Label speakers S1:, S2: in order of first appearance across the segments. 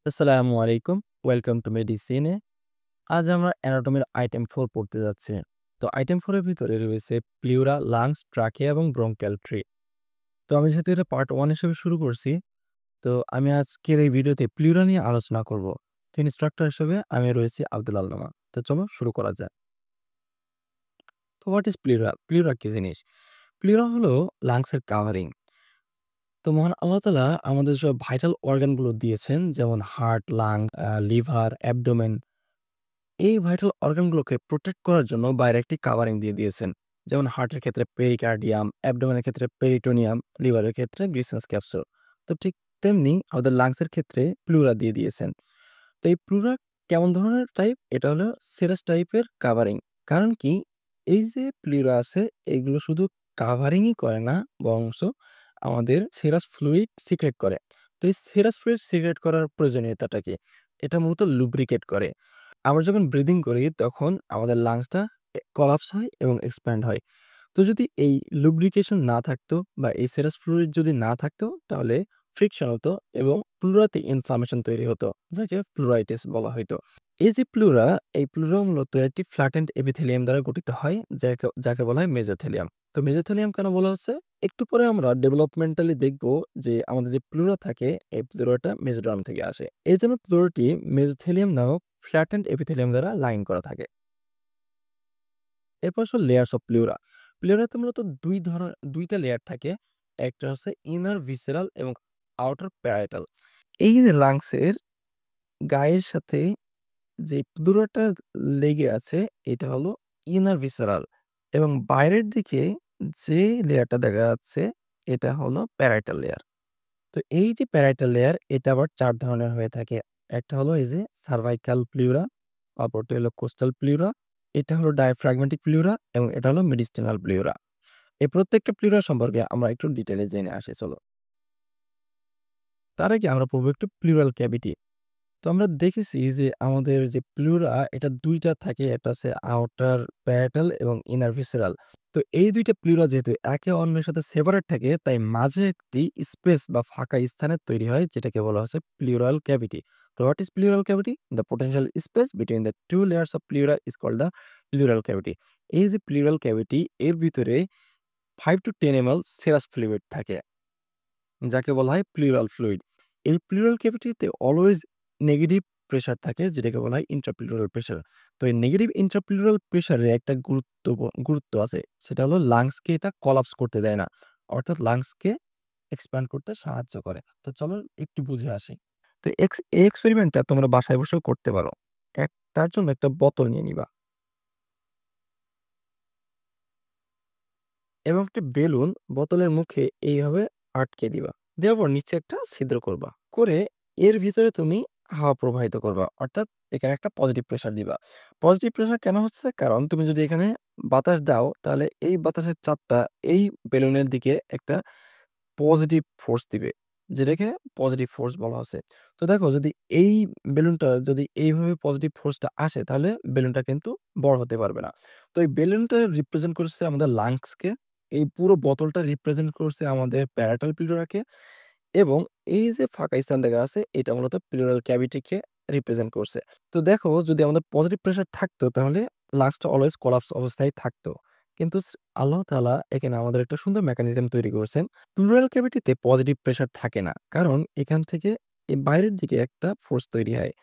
S1: আসসালামু আলাইকুম। Welcome to মেডিসিনে। আজ আমরা অ্যানাটমির আইটেম 4 পড়তে যাচ্ছি। তো আইটেম 4 এর ভিতরে রয়েছে প্লিউরা, লাংস, ট্রাকিয়া এবং ব্রঙ্কিয়াল ট্রি। তো আমি যেহেতু এটা পার্ট 1 হিসেবে শুরু করছি, তো আমি আজকের এই ভিডিওতে প্লিউরা নিয়ে আলোচনা করব। তো ইন্সট্রাক্টর হিসেবে আমি রয়েছি আব্দুল আল্লামা। তো চলো শুরু করা যাক। তো হোয়াট ইজ প্লিউরা? প্লিউরা কি জিনিস? প্লিউরা হলো লাংসের কাভারিং। তো মহান আল্লাহ তাআলা আমাদের সব ভাইটাল অর্গান গুলো দিয়েছেন, যেমন হার্ট, লাং, লিভার, অ্যাবডোমেন। এই ভাইটাল অর্গানগুলোকে প্রোটেক্ট করার জন্য বাইরে একটি কাভারিং দিয়ে দিয়েছেন। যেমন হার্টের ক্ষেত্রে পেরিকার্ডিয়াম, অ্যাবডোমেনের ক্ষেত্রে পেরিটোনিয়াম, লিভারের ক্ষেত্রে গ্লিসাস ক্যাপসুল। তো ঠিক তেমনি আমাদের লাংসের ক্ষেত্রে প্লুরা দিয়ে দিয়েছেন। তো এই প্লুরা কেমন ধরনের টাইপ? এটা হলো সেরাস টাইপের কাভারিং। কারণ কি, এই যে প্লুরা আছে এগুলো শুধু কাভারিংই করে না, বরঞ্চ আমাদের সেরাস ফ্লুইড সিক্রেট করে। তো এই সেরাস ফ্লুইড সিক্রেট করার প্রয়োজনীয়তাটা কি? এটা মূলত লুব্রিকেট করে। আমরা যখন ব্রিদিং করি তখন আমাদের লাংসটা কোলাপস হয় এবং এক্সপ্যান্ড হয়। তো যদি এই লুব্রিকেশন না থাকতো বা এই সেরাস ফ্লুইড যদি না থাকতো, তাহলে ফ্রিকশন হতো এবং প্লুরাতে ইনফ্লামেশন তৈরি হতো, যাকে প্লুরাইটিস বলা হইতো। এই যে প্লুরা, এই প্লুরা মূলত একটি ফ্ল্যাটেন্ড এপিথেলিয়াম দ্বারা গঠিত হয়, যাকে যাকে বলা হয় মেসোথেলিয়াম। তো মেসোথেলিয়াম কেন বলা হচ্ছে? একটু পরে আমরা ডেভেলপমেন্টালি দেখব যে আমাদের যে প্লুরা থাকে এই প্লুরাটা মেসোডার্ম থেকে আসে। এই জন্য প্লুরাটি মেসোথেলিয়াম নামক ফ্ল্যাটেন্ড এপিথেলিয়াম দ্বারা লাইন করা থাকে। এরপর হচ্ছে লেয়ার্স অফ প্লিউরা। প্লিউরাতে মূলত ২ টা লেয়ার থাকে। একটা হচ্ছে ইনার ভিসেরাল এবং আউটার প্যারাইটাল। এই যে লাংসের গায়ের সাথে যে প্লিউরাটা লেগে আছে এটা হলো ইনার ভিসেরাল এবং বাইরের দিকে যে লেয়ারটা দেখা যাচ্ছে এটা হলো প্যারাইটাল লেয়ার। তো এই যে প্যারাইটাল লেয়ার এটা আবার ৪ ধরনের হয়ে থাকে। একটা হলো এই যে সার্ভাইকাল প্লিউরা, অপরটি হলো কোস্টাল প্লিউরা, এটা হলো ডায়াফ্রাগমেটিক প্লিউরা এবং এটা হলো মেডিস্টাইনাল প্লিউরা। এই প্রত্যেকটা প্লিউরা সম্পর্কে আমরা একটু ডিটেইলে জেনে আসি চলো। তার আগে আমরা পড়বো একটু প্লিউরাল ক্যাভিটি। তো আমরা দেখেছি যে আমাদের যে প্লিউরা এটা ২ টা থাকে। একটা হচ্ছে আউটার প্যারাইটাল এবং ইনার ভিসেরাল। তো এই ২ টা প্লিউরা যেহেতু একে অন্যের সাথে সেপারেট থাকে, তাই মাঝে একটি স্পেস বা ফাঁকা স্থানের তৈরি হয়, যেটাকে বলা হচ্ছে প্লিউরাল ক্যাভিটি। তো what is pleural cavity? The potential space between the 2 layers of pleura is called the pleural cavity. এই যে প্লিউরাল ক্যাভিটি এর ভিতরে 5 to 10 ml সেরাস ফ্লুইড থাকে, যাকে বলা হয় প্লিউরাল ফ্লুইড। এই প্লিউরাল ক্যাভিটিতে অলওয়েজ নেগেটিভ প্রেশার থাকে, যেটাকে বলা হয় ইন্ট্রাপ্লিউরাল প্রেশার। তো এই নেগেটিভ ইন্ট্রাপ্লিউরাল প্রেশারের একটা গুরুত্ব আছে। সেটা হলো লাংসকে এটা কোলাপস করতে দেয় না। অর্থাৎ লাংসকে এক্সপ্যান্ড করতে সাহায্য করে। তো চলো একটু বুঝে আসি। তো এই এক্সপেরিমেন্টটা তোমরা বাসায় বসেও করতে পারো। তার জন্য একটা বোতল নিয়ে নিবা এবং একটা বেলুন বোতলের মুখে এইভাবে আটকে দিবা। দেওয়ার পর নিচে একটা ছিদ্র করবা। করে এর ভিতরে তুমি হাওয়া প্রবাহিত করবা। অর্থাৎ এখানে একটা পজিটিভ প্রেশার দিবা। পজিটিভ প্রেশার কেন হচ্ছে? কারণ তুমি যদি এখানে বাতাস দাও তাহলে এই বাতাসের চাপটা এই বেলুনের দিকে একটা পজিটিভ ফোর্স দিবে। যেটাকে পজিটিভ ফোর্স বলা হচ্ছে। তো দেখো, যদি এই বেলুনটা যদি এইভাবে পজিটিভ ফোর্সটা আসে তাহলে বেলুনটা কিন্তু বড় হতে পারবে না। তো এই বেলুনটা রিপ্রেজেন্ট করছে আমাদের লাংসকে। এই পুরো বোতলটা রিপ্রেজেন্ট করছে আমাদের প্যারাটাল প্লিউরাকে এবং এই যে ফাঁকা স্থান দেখা আছে এটা মূলত প্লিউরাল ক্যাভিটিকে রিপ্রেজেন্ট করছে। তো দেখো, যদি আমাদের পজিটিভ প্রেশার থাকতো তাহলে লাংসটা অলওয়েজ কোলাপস অবস্থায় থাকতো। কিন্তু আল্লাহ তাআলা এখানে আমাদের একটা সুন্দর মেকানিজম তৈরি করেছেন। প্লুরাল ক্যাভিটিতে পজিটিভ প্রেশার থাকে না। কারণ এখান থেকে বাইরের দিকে একটা ফোর্স তৈরি হয়।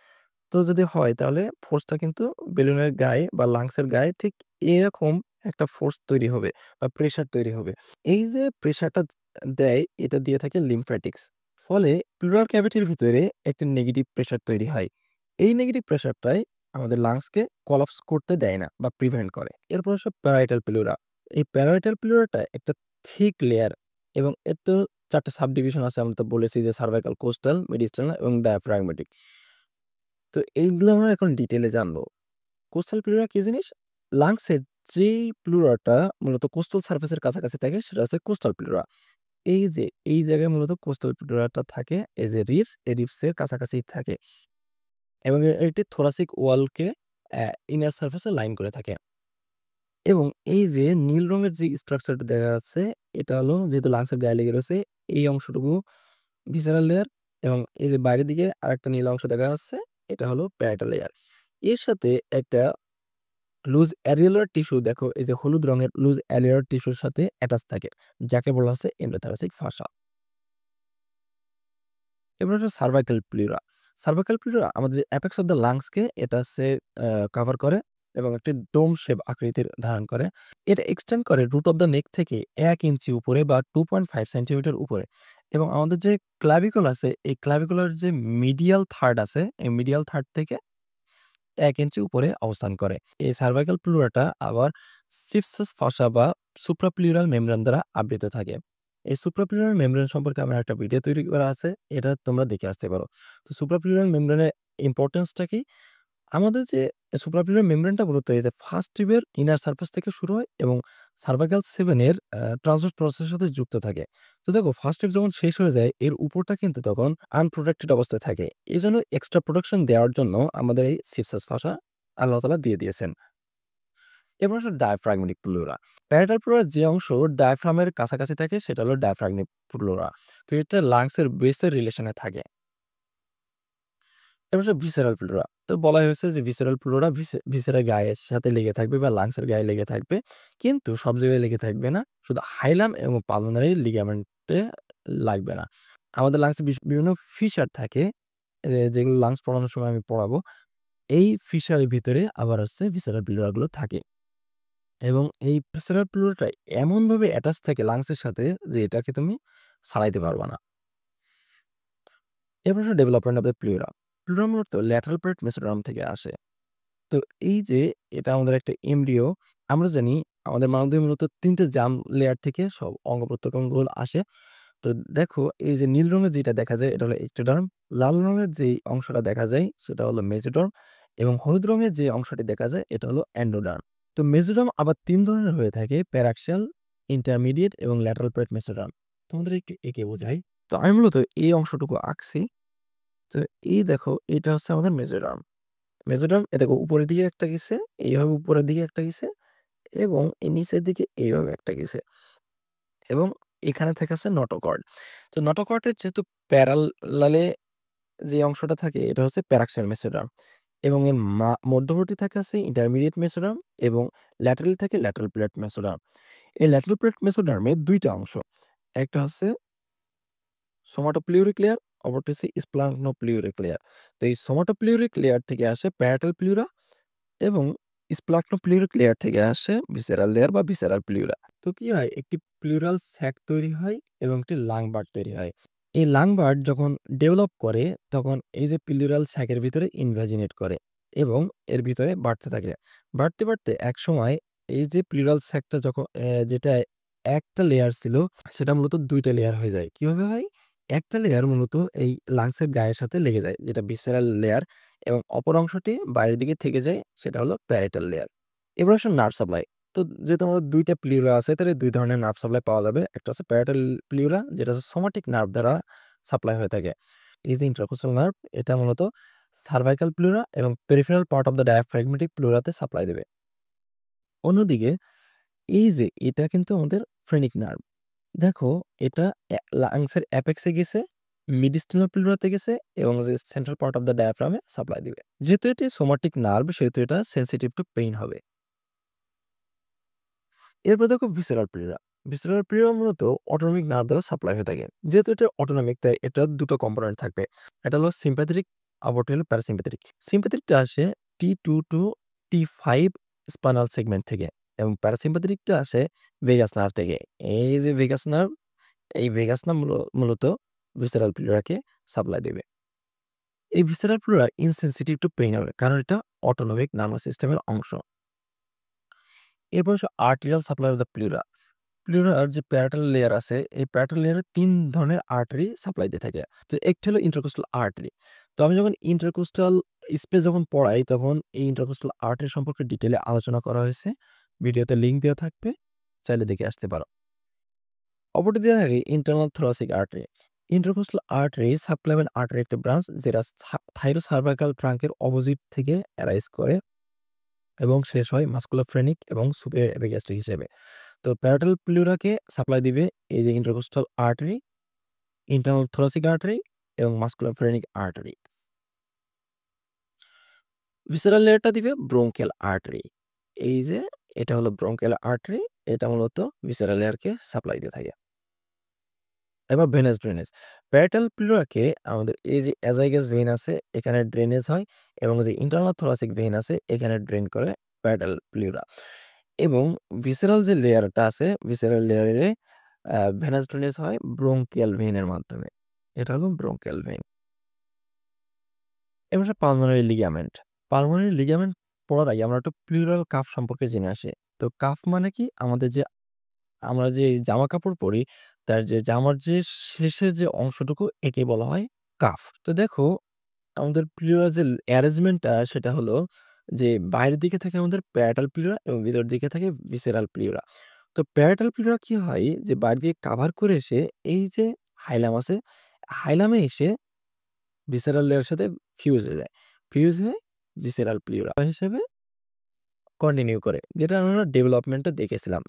S1: তো যদি হয় তাহলে ফোর্সটা কিন্তু বেলুনের গায়ে বা লাংসের গায়ে ঠিক এরকম একটা ফোর্স তৈরি হবে বা প্রেশার তৈরি হবে। এই যে প্রেশারটা দেয় এটা দিয়ে থাকে লিম্ফ্যাটিক্স। ফলে প্লুরাল ক্যাভিটির ভিতরে একটা নেগেটিভ প্রেশার তৈরি হয়। এই নেগেটিভ প্রেশারটাই আমাদের লাংসকে কোলাপস করতে দেয় না বা প্রিভেন্ট করে। এরপর হচ্ছে প্যারাইটাল প্লিউরা। এই প্যারাইটাল প্লিউরাটা একটা থিক লেয়ার এবং এর তো ৪ টা সাব ডিভিশন আছে। আমরা তো বলেছি যে সার্ভাইকাল, কোস্টাল, মেডিস্টাল এবং ডায়াফ্রাগমেটিক। তো এইগুলো আমরা এখন ডিটেইলে জানবো। কোস্টাল প্লিউরা কি জিনিস? লাংসের যেই প্লিউরাটা মূলত কোস্টাল সারফেসের কাছাকাছি থাকে সেটা হচ্ছে কোস্টাল প্লিউরা। এই যে এই জায়গায় মূলত কোস্টাল প্লিউরাটা থাকে, এই যে রিবস, এই রিবসের কাছাকাছি থাকে এবং এটি থোরাসিক ওয়ালকে ইনার সারফেসে লাইন করে থাকে। এবং এই যে নীল রঙের যে স্ট্রাকচারটা দেখা যাচ্ছে এটা হলো, যেহেতু লাংসের গায়ে লেগে রয়েছে, এই অংশটুকু ভিসারাল লেয়ার এবং এই যে বাইরের দিকে আরেকটা নীল অংশ দেখা যাচ্ছে, এটা হলো প্যারাটাল লেয়ার। এর সাথে একটা লুজ অ্যারিওলার টিস্যু দেখো এই যে হলুদ রঙের লুজ অ্যারিওলার টিস্যুর সাথে অ্যাটাচ থাকে, যাকে বলা হচ্ছে এন্ডোথোরাসিক ফাসা। এবার হচ্ছে সার্ভাইকাল প্লিউরা। সার্ভাইকাল প্লিউরা আমাদের যে অ্যাপেক্স অফ দ্য লাংসকে এটা হচ্ছে কভার করে এবং একটি ডোম শেপ আকৃতির ধারণ করে। এটা এক্সটেন্ড করে রুট অফ দ্য নেক থেকে ১ ইঞ্চি উপরে বা 2.5 সেন্টিমিটার উপরে। এবং আমাদের যে ক্লাভিকল আছে, এই ক্লাভিকুলার যে মিডিয়াল থার্ড আছে, এই মিডিয়াল থার্ড থেকে ১ ইঞ্চি উপরে অবস্থান করে। এই সার্ভাইকাল প্লুরাটা আবার সিপসাস ফসা বা সুপ্রাপ্লিউরাল মেমব্রেন দ্বারা আবৃত থাকে। এই সুপ্রাপ্লিউরাল মেমব্রেন সম্পর্কে আমার একটা ভিডিও তৈরি করা আছে। এটা তোমরা দেখে আসতে পারো। তো সুপ্রাপ্লিউরাল মেমব্রেনের ইম্পোর্টেন্সটা কি? আমাদের যে সুপ্রাপ্লিউরাল মেমব্রেনটা মূলত এই যে ফার্স্ট টিউবের ইনার সারফেস থেকে শুরু হয় এবং সার্ভাইকাল 7 এর ট্রান্সভার্স প্রসেসের সাথে যুক্ত থাকে। তো দেখো ফার্স্ট টিউব যখন শেষ হয়ে যায় এর উপরটা কিন্তু তখন আনপ্রোটেক্টেড অবস্থায় থাকে। এজন্য এক্সট্রা প্রোটেকশন দেওয়ার জন্য আমাদের এই সিপসাস ফাসা আল্লাহ তাআলা দিয়ে দিয়েছেন। এবার আসলে ডায়াফ্রাগমেটিক প্লুরা। প্যারাটাল প্লুরার যে অংশ ডায়াফ্রামের কাছাকাছি থাকে সেটা হলো ডায়াফ্রাগমিক প্লুরা। তো এটা লাংসের বেসের রিলেশনে থাকে। এবার হচ্ছে ভিসেরাল প্লুরা। তো বলা হয়েছে যে ভিসেরাল প্লুরা ভিসেরাল গায়ের সাথে লেগে থাকবে বা লাংসের গায়ে লেগে থাকবে। কিন্তু সব জায়গায় লেগে থাকবে না। শুধু হাইলাম এবং পালমোনারি লিগামেন্টে লাগবে না। আমাদের লাংসে বিভিন্ন ফিশার থাকে, যেগুলো লাংস পড়ানোর সময় আমি পড়াবো। এই ফিশারের ভিতরে আবার হচ্ছে ভিসেরাল প্লুরা গুলো থাকে। এবং এই ভিসেরাল প্লুরাটা এমনভাবে অ্যাটাচ থাকে লাংসের সাথে যে এটাকে তুমি ছাড়াইতে পারবা না। এবার হচ্ছে development of the pleura. Pleura মূলত ল্যাটারাল পার্ট মেসোডার্ম থেকে আসে। তো এই যে এটা আমাদের একটা এমব্রিও, আমরা জানি আমাদের মানবদেহে মূলত ৩ টে জার্ম লেয়ার থেকে সব অঙ্গ-প্রত্যঙ্গগুলো আসে। তো দেখো এই যে নীল রঙের যেটা দেখা যায় এটা হলো এক্টোডার্ম, লাল রঙের যেই অংশটা দেখা যায় সেটা হলো মেসোডার্ম এবং হলুদ রঙের যে অংশটি দেখা যায় এটা হলো এন্ডোডার্ম। তো মেসোডার্ম আবার ৩ ধরনের হয়ে থাকে, প্যারাক্সিয়াল, ইন্টারমিডিয়েট এবং ল্যাটারাল পার্ট মেসোডার্ম। তোমাদের একটু এঁকে বোঝাই। তো আমি মূলত এই অংশটুকু আঁকছি। তো এই দেখো এটা হচ্ছে আমাদের মেসোডার্ম। মেসোডার্ম এ দেখো উপরের দিকে একটা গেছে, এইভাবে উপরের দিকে একটা গেছে এবং এই নিচের দিকে এইভাবে একটা গেছে এবং এখানে থেকে আছে নটোকর্ড। তো নটোকর্ডের যেহেতু প্যারালালে যে অংশটা থাকে এটা হচ্ছে প্যারাক্সিয়াল মেসোডার্ম এবং এর মধ্যবর্তী থাকে আছে ইন্টারমিডিয়েট মেসোডার্ম এবং ল্যাটারাল থাকে ল্যাটারাল প্লেট মেসোডার্ম। এই ল্যাটারাল প্লেট মেসোডার্মের ২ টা অংশ। একটা হচ্ছে সোমাটোপ্লিউরিক লেয়ার, অপরটি হচ্ছে স্প্লাঙ্কনোপ্লিউরিক লেয়ার। তো এই সোমাটোপ্লিউরিক লেয়ার থেকে আসে প্যারাটাল প্লিউরা এবং স্প্লাকনোপ্লিউরিক লেয়ার থেকে আসে ভিসেরাল লেয়ার বা ভিসেরাল প্লিউরা। তো কি হয় একটি প্লিউরাল স্যাক তৈরি হয় এবং একটি লাং বার্ড তৈরি হয়। এই লাং বার্ড যখন ডেভেলপ করে তখন এই যে প্লিউরাল স্যাকের ভিতরে ইনভ্যাজিনেট করে এবং এর ভিতরে বাড়তে থাকে। বাড়তে, বাড়তে একসময় এই যে প্লিউরাল স্যাকটা যখন যেটা একটা লেয়ার ছিল সেটা মূলত ২ টা লেয়ার হয়ে যায়। কিভাবে হয়? একটা লেয়ার মূলত এই লাংসের গায়ের সাথে লেগে যায় যেটা ভিসেরাল লেয়ার এবং অপর অংশটি বাইরের দিকে থেকে যায় সেটা হলো প্যারাইটাল লেয়ার। এবার আসুন নার্ভ সাপ্লাই। তো যেহেতু আমাদের ২ টা প্লিউরা আছে তাহলে ২ ধরনের নার্ভ সাপ্লাই পাওয়া যাবে। একটা হচ্ছে প্যারাইটাল প্লিউরা যেটা হচ্ছে সোমাটিক নার্ভ দ্বারা সাপ্লাই হয়ে থাকে। এই যে ইন্ট্রাকোস্টাল নার্ভ এটা মূলত সার্ভাইকাল প্লিউরা এবং peripheral part of the diaphragmatic প্লিউরাতে সাপ্লাই দেবে। অন্যদিকে এই যে এটা কিন্তু আমাদের ফ্রেনিক নার্ভ। দেখো এটা লাংসের অ্যাপেক্সে গেছে, মিডিস্টাল প্লিউরাতে গেছে এবং যে সেন্ট্রাল পার্ট অফ দ্য ডায়াফ্রামে সাপ্লাই দিবে। যেহেতু এটি সোমাটিক নার্ভ সেহেতু এটা সেনসিটিভ টু পেইন হবে। এরপর দেখো ভিসেরাল প্লিউরা। ভিসেরাল প্লিউরা মূলত অটোনমিক নার্ভ দ্বারা সাপ্লাই হয়ে থাকে। যেহেতু এটা অটোনমিক তাই এটার ২ টো কম্পোনেন্ট থাকবে। এটা হলো সিম্প্যাথেটিক, অপরটি হলো প্যারাসিম্প্যাথেটিক। সিম্প্যাথেটিকটা আসে T2 two T5 spinal segment থেকে এবং প্যারাসিম্প্যাথেটিকটা আসে ভেগাস নার্ভ থেকে। এই যে ভেগাস নার্ভ, এই ভেগাস নার্ভ মূলত ভিসেরাল প্লিউরাকে সাপ্লাই দেবে। এই visceral pleura insensitive two pain হবে কারণ এটা অটোনমিক নার্ভাস সিস্টেমের অংশ। এরপর হচ্ছে arterial supply of the pleura. প্লিউরার যে প্যারাটাল লেয়ার আছে এই প্যারাটাল লেয়ারে ৩ ধরনের আর্টারি সাপ্লাই দিয়ে থাকে। তো একটি হলো ইন্টারকোস্টাল আর্টারি। তো আমি যখন ইন্টারকোস্টাল স্পেস যখন পড়াই তখন এই ইন্টারকোস্টাল আর্টারি সম্পর্কে ডিটেইলে আলোচনা করা হয়েছে। ভিডিওতে লিংক দেওয়া থাকবে, চাইলে দেখে আসতে পারো। অপরটি দেওয়া থাকে internal thoracic artery. Intercostal artery subclavian artery একটি ব্রাঞ্চ যেটা থাইরোসার্ভাইকাল ট্রাঙ্কের অপোজিট থেকে অ্যারাইজ করে এবং শেষ হয় মাস্কুলোফ্রেনিক এবং সুপিরিয়র এপিগ্যাস্ট্রিক হিসেবে। তো প্যারাটাল প্লিউরাকে সাপ্লাই দিবে এই যে intercostal artery, internal thoracic artery এবং মাস্কুলোফ্রেনিক আর্টারি। ভিসেরাল লেয়ারটা দিবে ব্রঙ্কিয়াল আর্টারি। এই যে এটা হলো ব্রঙ্কিয়াল আর্টারি, এটা মূলত ভিসেরাল লেয়ারকে সাপ্লাই দিয়ে থাকে। এবার ভেনাস ড্রেনেজ। প্যারাটাল প্লুরাকে আমাদের এই যে অ্যাজাইগাস ভেইন আছে এখানে ড্রেনেজ হয় এবং যে ইন্টারনাল থোরাসিক ভেইন আছে এখানে ড্রেন করে প্যারাটাল প্লুরা। এবং ভিসেরাল যে লেয়ারটা আছে ভিসেরাল লেয়ারে ভেনাস ড্রেনেজ হয় ব্রঙ্কিয়াল ভেইনের মাধ্যমে। এটা হলো ব্রঙ্কিয়াল ভেইন। এবার হচ্ছে পালমোনারি লিগামেন্ট। পালমোনারি লিগামেন্ট পড়ার আগে আমরা একটু প্লুরাল কাফ সম্পর্কে জেনে আসি। তো কাফ মানে কি? আমাদের যে আমরা যে জামা কাপড় পরি তার যে জামার যে শেষের যে অংশটুকু একে বলা হয় কাফ। তো দেখো আমাদের প্লুরাল যে অ্যারেঞ্জমেন্টটা সেটা হলো যে বাইরের দিকে থাকে আমাদের প্যারাটাল প্লুরা এবং ভিতরের দিকে থাকে ভিসেরাল প্লুরা। তো প্যারাটাল প্লুরা কি হয় যে বাইরে দিয়ে কাভার করে এসে এই যে হাইলাম আছে, হাইলামে এসে ভিসেরাল লেয়ারের সাথে ফিউজ হয়ে যায়। ফিউজ হয়ে ভিসেরাল প্লুরা হিসেবে কন্টিনিউ করে। যেটা আমরা ডেভেলপমেন্টে দেখেছিলাম।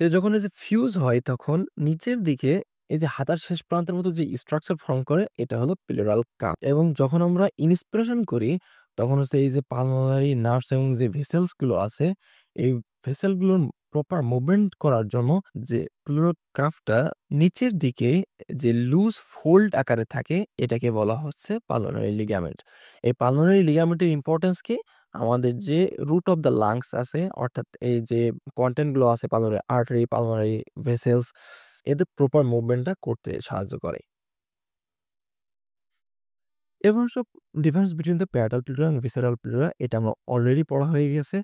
S1: তো যখন এই যে ফিউজ হয় তখন নিচের দিকে এই যে হাতার শেষ প্রান্তের মতো যে স্ট্রাকচার ফর্ম করে এটা হলো প্লুরাল কাপ। এবং যখন আমরা ইন্সপিরেশন করি তখন হচ্ছে এই যে পালমোনারি নার্ভস এবং যে ভেসেলস গুলো আছে এই ভেসেল গুলোর প্রপার মুভমেন্ট করার জন্য যে প্লুরাল কাপটা নিচের দিকে যে লুজ ফোল্ড আকারে থাকে এটাকে বলা হচ্ছে পালমোনারি লিগামেন্ট। এই পালমোনারি লিগামেন্টের ইম্পর্টেন্স কি? আমাদের যে রুট অফ দ্য লাংস আছে অর্থাৎ এই যে কনটেন্ট গুলো আছে পালমোনারি আর্টারি, পালমোনারি ভেসেলস এদের প্রপার মুভমেন্টটা করতে সাহায্য করে। এবার সব difference between the parietal pleura এবং ভিসেরাল প্লুরা এটা আমরা অলরেডি পড়া হয়ে গেছে।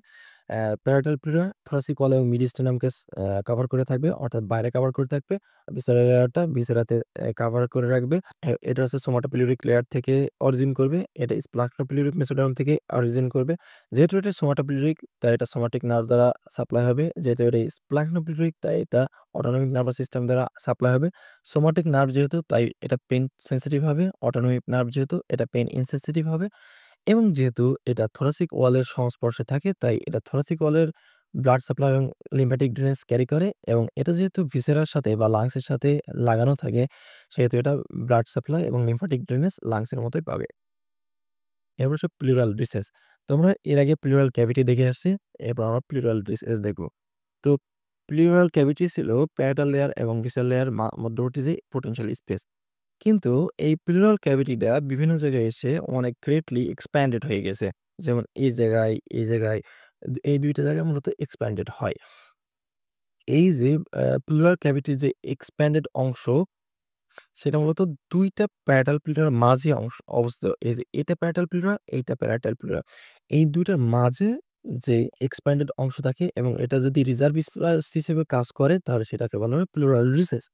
S1: প্যারাটাল প্লুরা থোরাসিক ওয়াল এবং মিডিস্টেনামকে কভার করে থাকবে অর্থাৎ বাইরে কভার করে থাকবে। ভিসেরাল লেয়ারটা ভিসেরাতে কভার করে রাখবে। এটা হচ্ছে সোমাটোপিলিউরিক লেয়ার থেকে অরিজিন করবে। এটা স্প্লাক্নোপিলিউরিক মেসোডার্ম থেকে অরিজিন করবে। যেহেতু এটা সোমাটোপিলিউরিক তাই এটা সোমাটিক নার্ভ দ্বারা সাপ্লাই হবে। যেহেতু এটা স্প্লাক্নোপিলিউরিক তাই এটা অটোনমিক নার্ভাস সিস্টেম দ্বারা সাপ্লাই হবে। সোমাটিক নার্ভ যেহেতু তাই এটা পেইন সেনসিটিভ হবে। অটোনমিক নার্ভ যেহেতু এটা পেইন ইনসেনসিটিভ হবে এবং যেহেতু এটা থোরাসিক ওয়ালের সংস্পর্শে থাকে তাই এটা থোরাসিক ওয়ালের ব্লাড সাপ্লাই এবং লিম্ফ্যাটিক ড্রেনেজ ক্যারি করে এবং এটা যেহেতু ভিসেরার সাথে বা লাংসের সাথে লাগানো থাকে সেহেতু এটা ব্লাড সাপ্লাই এবং লিম্ফ্যাটিক ড্রেনেজ লাংসের মতোই পাবে। এরপর হচ্ছে প্লুরাল রিসেস। তো আমরা এর আগে প্লুরাল ক্যাভিটি দেখে আসছি। এরপর আমরা প্লুরাল রিসেস দেখব। তো প্লুরাল ক্যাভিটি ছিল প্যারাটাল লেয়ার এবং ভিসেরাল লেয়ার মধ্যবর্তী যে পোটেনশিয়াল স্পেস। কিন্তু এই প্লুরাল ক্যাভিটিটা বিভিন্ন জায়গায় এসে অনেক গ্রেটলি এক্সপ্যান্ডেড হয়ে গেছে। যেমন এই জায়গায় এই ২ টা জায়গায় মূলত এক্সপ্যান্ডেড হয়। এই যে প্লুরাল ক্যাভিটির যে এক্সপ্যান্ডেড অংশ সেটা মূলত ২ টা প্যারাটাল প্লুরার মাঝে অবস্থিত। এই যে এটা প্যারাটাল প্লুরা, এইটা প্যারাটাল প্লুরা। এই ২ টার মাঝে যে এক্সপ্যান্ডেড অংশ থাকে এবং এটা যদি রিজার্ভ স্পেস হিসেবে কাজ করে তাহলে সেটাকে বলা হয় প্লুরাল রিসেস।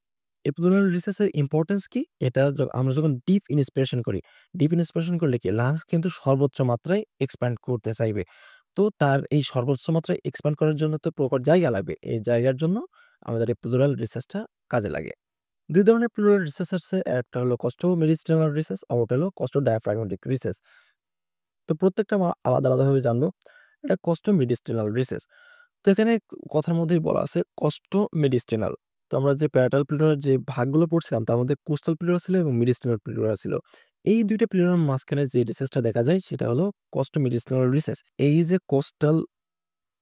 S1: এই প্লুরাল রিসেস এর ইম্পোর্টেন্স কি? এটা আমরা যখন ডিপ ইন্সপিরেশন করি, ডিপ ইন্সপিরেশন করলে কি লাংস কিন্তু সর্বোচ্চ মাত্রায় এক্সপ্যান্ড করতে চাইবে। তো তার এই সর্বোচ্চ মাত্রায় এক্সপ্যান্ড করার জন্য তো প্রপার জায়গা লাগবে। এই জায়গার জন্য আমাদের এই প্লুরাল রিসেসটা কাজে লাগে। ২ ধরনের প্লুরাল রিসেস আছে। একটা হলো কস্টো-মেডিস্টাইনাল রিসেস, আরেকটা হলো কস্টো-ডায়াফ্রাগমেটিক রিসেস। তো প্রত্যেকটা আমরা আলাদা, আলাদাভাবে জানবো। এটা কস্টো-মেডিস্টাইনাল রিসেস। তো এখানে কথার মধ্যেই বলা আছে কস্টো-মেডিস্টাইনাল। তো আমরা যে প্যারাটাল প্লুরার যে ভাগগুলো পড়ছিলাম তার মধ্যে কোস্টাল প্লুরা ছিল এবং মেডিস্টাইনাল প্লুরা ছিল। এই ২ টা প্লুরার মাঝখানে যে রিসেসটা দেখা যায় সেটা হলো কস্টো-মেডিস্টাইনাল রিসেস। এই যে কোস্টাল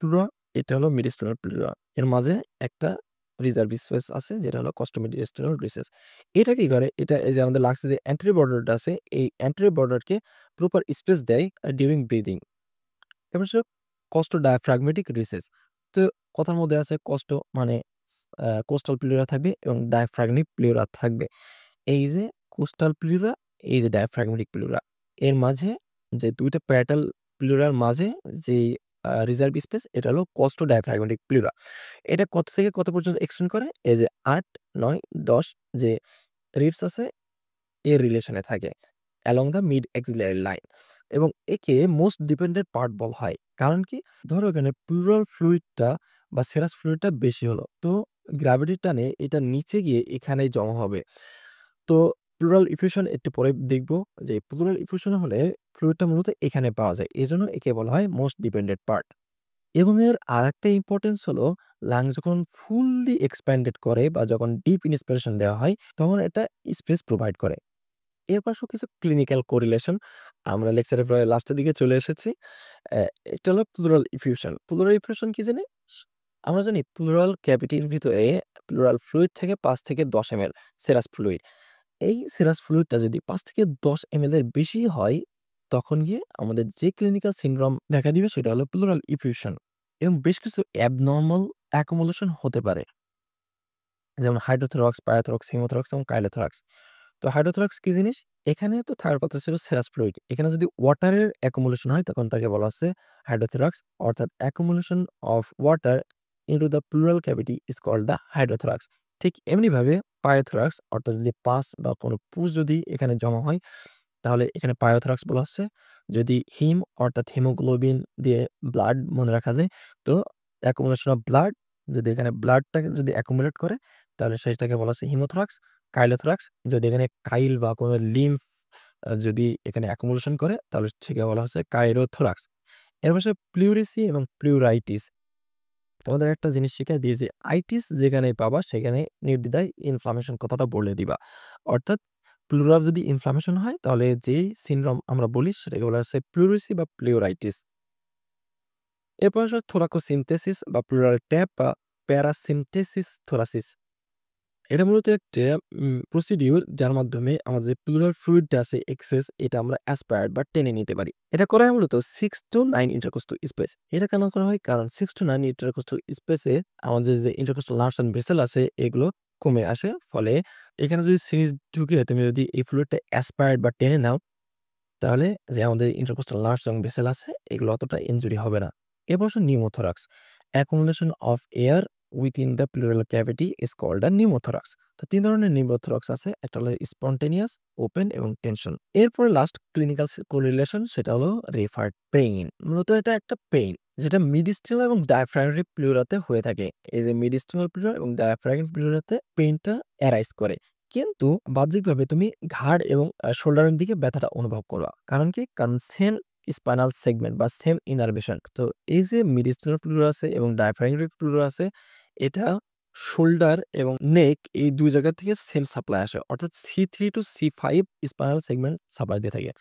S1: প্লুরা এটা হলো মেডিস্টাইনাল প্লুরা। এর মাঝে একটা রিজার্ভ স্পেস আছে যেটা হলো কস্টোমেডিস্টাইনাল রিসেস। এটা কি করে? এটা এই যে আমাদের লাংসের যে অ্যান্টেরিয়র বর্ডারটা আছে এই অ্যান্টেরিয়র বর্ডারকে প্রপার স্পেস দেয় ডিউরিং ব্রিথিং। এবার হচ্ছে কস্টো ডায়াফ্রাগমেটিক রিসেস। তো কথার মধ্যে আছে কস্টো মানে কোস্টাল প্লুরা থাকবে এবং ডায়াফ্রাগমিক প্লুরা থাকবে। এই যে কোস্টাল প্লুরা, এই যে ডায়াফ্রাগমেটিক প্লুরা। এর মাঝে যে ২ টা প্যারাটাল প্লুরার মাঝে যেই রিজার্ভ স্পেস এটা হলো কস্টো ডায়াফ্রাগমেটিক প্লুরা। এটা কত থেকে কত পর্যন্ত এক্সটেন্ড করে? এই যে ৮, ৯, ১০ যে রিবস আছে এর রিলেশনে থাকে along the mid axillary line এবং একে মোস্ট ডিপেন্ডেন্ট পার্ট বলা হয়। কারণ কি? ধরো এখানে প্লুরাল ফ্লুইডটা বা সেরাস ফ্লুইডটা বেশি হলো। তো গ্র্যাভিটির টানে এটা নিচে গিয়ে এখানেই জমা হবে। তো প্লুরাল ইফিউশন একটু পরে দেখব যে প্লুরাল ইফিউশন হলে ফ্লুইডটা মূলত এখানে পাওয়া যায়। এজন্য একে বলা হয় মোস্ট ডিপেন্ডেন্ট পার্ট। এবং এর আরেকটা ইম্পোর্টেন্স হলো লাং যখন ফুললি এক্সপ্যান্ডেড করে বা যখন ডিপ ইন্সপিরেশন দেওয়া হয় তখন এটা স্পেস প্রোভাইড করে। এর পাশেও কিছু ক্লিনিক্যাল কোরিলেশন আমরা লেকচারের প্রায় লাস্টের দিকে চলে এসেছি। অ্যা একটা হলো প্লুরাল ইফিউশন। প্লুরাল ইফিউশন কি জানি? আমরা জানি প্লুরাল ক্যাভিটির ভিতরে প্লুরাল ফ্লুইড থেকে ৫ থেকে ১০ এমএল সেরাস ফ্লুইড। এই সেরাস ফ্লুইডটা যদি ৫ থেকে ১০ এমএল এর বেশি হয়, তখন গিয়ে আমাদের যে ক্লিনিক্যাল সিনড্রোম দেখা দিবে সেটা হলো প্লুরাল ইফিউশন এবং বেশ কিছু অ্যাবনরমাল অ্যাকুমুলেশন হতে পারে। যেমন হাইড্রোথোরাক্স, পায়াথোরাক্স, হিমোথোরাক্স এবং কাইলোথোরাক্স। তো হাইড্রোথোরাক্স কি জিনিস? এখানে তো থাকার কথা ছিল সেরাস ফ্লুইড। এখানে যদি ওয়াটারের অ্যাকুমুলেশন হয় তখন তাকে বলা হচ্ছে হাইড্রোথোরাক্স অর্থাৎ accumulation of water into the pleural cavity is called the hydrothorax. ঠিক এমনিভাবে পায়োথোরাক্স অর্থাৎ যদি পাস বা কোনো পূজ যদি এখানে জমা হয় তাহলে এখানে পায়োথোরাক্স বলা হচ্ছে। যদি হিম অর্থাৎ হিমোগ্লোবিন দিয়ে ব্লাড মনে রাখা যায়, তো অ্যাকুমুলেশন অফ ব্লাড যদি এখানে ব্লাডটাকে যদি অ্যাকুমুলেট করে তাহলে সেটাকে বলা হচ্ছে হিমোথোরাক্স। কাইলোথোরাক্স যদি এখানে কাইল বা কোনো লিম্ফ যদি এখানে অ্যাকুমুলেশন করে তাহলে সেটাকে বলা হচ্ছে কাইরোথোরাক্স। এর পাশে প্লিউরিসি এবং প্লিউরাইটিস। তোমাদের একটা জিনিস শিখাই দিই যে আইটিস যেখানেই পাবা সেখানে নির্দ্বিধায় ইনফ্লামেশন কথাটা বলে দিবা। অর্থাৎ প্লুরাল যদি ইনফ্লামেশন হয় তাহলে যেই সিনড্রোম আমরা বলি সেটাকে বলা হচ্ছে প্লুরিসি বা প্লিউরাইটিস। এরপর আসে থোরাকোসিনথেসিস বা প্লুরাল ট্যাপ বা প্যারাসিনথেসিস থোরাসিস। এটা মূলত একটা প্রসিডিউর যার মাধ্যমে আমাদের প্লুরাল ফ্লুইডটা আছে এক্সেস এটা আমরা অ্যাসপায়ার্ড বা টেনে নিতে পারি। এটা করা হয় মূলত 6 to 9 ইন্টারকোস্টাল স্পেস। এটা কেন করা হয়? কারণ 6 to 9 ইন্টারকোস্টাল স্পেসে আমাদের যে ইন্টারকোস্টাল নার্ভস এন্ড ভেসেল আছে এগুলো কমে আসে। ফলে এখানে যদি সিরিঞ্জ ঢুকিয়ে তুমি যদি এই ফ্লুইডটা অ্যাসপায়ার্ড বা টেনে নাও তাহলে যে আমাদের ইন্টারকোস্টাল নার্ভস এবং ভেসেল আছে এগুলো অতটা ইনজুরি হবে না। এরপর আসে pneumothorax. Accumulation of air within the pleural cavity is called a pneumothorax. তো ৩ ধরনের নিউমোথোরাক্স আছে। একটা হলো স্পন্টেনিয়াস, ওপেন এবং টেনশন। এরপরে লাস্ট ক্লিনিক্যাল কোরিলেশন সেটা হলো রেফার্ড পেইন। মূলত এটা একটা পেইন যেটা মিডিস্টাল এবং ডায়াফ্রাগমেটিক প্লুরাতে হয়ে থাকে। এই যে মিডিস্টাল প্লুরা এবং ডায়াফ্রাগমেটিক প্লুরাতে পেইনটা অ্যারাইজ করে। কিন্তু বাহ্যিকভাবে তুমি ঘাড় এবং শোল্ডারের দিকে ব্যথাটা অনুভব করবা। কারণ কি? কারণ সেম স্পাইনাল সেগমেন্ট বা সেম ইনারভেশন। তো এই যে মিডিস্টাল ফ্লুরা আছে এবং ডায়াফ্রাগমেটিক ফ্লুরা আছে, এটা শোল্ডার এবং নেক এই ২ জায়গা থেকে সেম সাপ্লাই আসে। অর্থাৎ C3 to C5 spinal segment supply দিয়ে থাকে।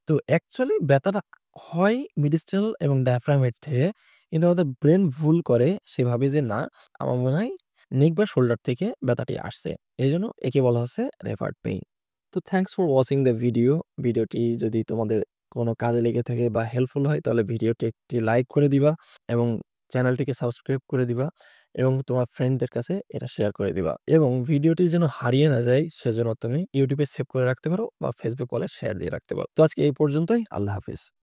S1: তো অ্যাকচুয়ালি ব্যথাটা হয় মিডিস্টাল এবং ডায়াফ্রাগমেট থেকে। কিন্তু আমাদের ব্রেন ভুল করে সে ভাবে যে না আমার মনে হয় নেক বা শোল্ডার থেকে ব্যথাটি আসছে। এজন্য একে বলা হচ্ছে রেফার্ড পেইন। তো thanks for watching the video. ভিডিওটি যদি তোমাদের কোনো কাজে লেগে থাকে বা হেল্পফুল হয় তাহলে ভিডিওটি একটি লাইক করে দিবা এবং চ্যানেলটিকে সাবস্ক্রাইব করে দিবা এবং তোমার ফ্রেন্ডদের কাছে এটা শেয়ার করে দিবা এবং ভিডিওটি যেন হারিয়ে না যায় সেজন্য তুমি YouTube এ সেভ করে রাখতে পারো বা Facebook ওয়ালে শেয়ার দিয়ে রাখতে পারো। তো আজকে এই পর্যন্তই। আল্লাহ হাফেজ।